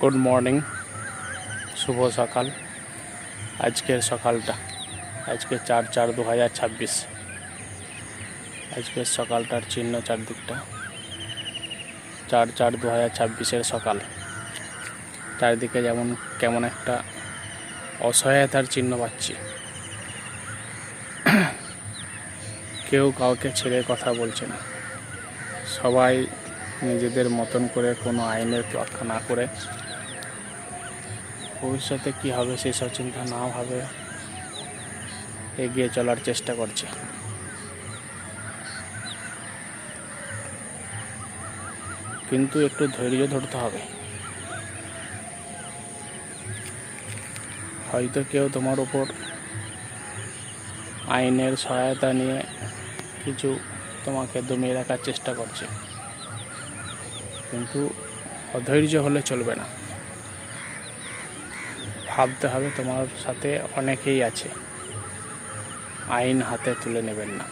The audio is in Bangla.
গুড মর্নিং, শুভ সকাল। আজকের সকালটা আজকে 4/4/2026। আজকের সকালটার চিহ্ন চারদিকটা 4/4/2026 সকাল। চারদিকে যেমন কেমন একটা অসহায়তার চিহ্ন পাচ্ছি। কেউ কাউকে ছেড়ে কথা বলছে না, সবাই নিজেদের মতন করে কোনো আইনের তোয়াক্কা না করে ভবিষ্যতে কী হবে সেসব চিন্তা না ভাবে এগিয়ে চলার চেষ্টা করছে। কিন্তু একটু ধৈর্য ধরতে হবে। হয়তো কেউ তোমার উপর আইনের সহায়তা নিয়ে কিছু তোমাকে দমিয়ে রাখার চেষ্টা করছে, কিন্তু অধৈর্য হলে চলবে না। ভাবতে হবে তোমার সাথে অনেকেই আছে, আইন হাতে তুলে নেবেন না।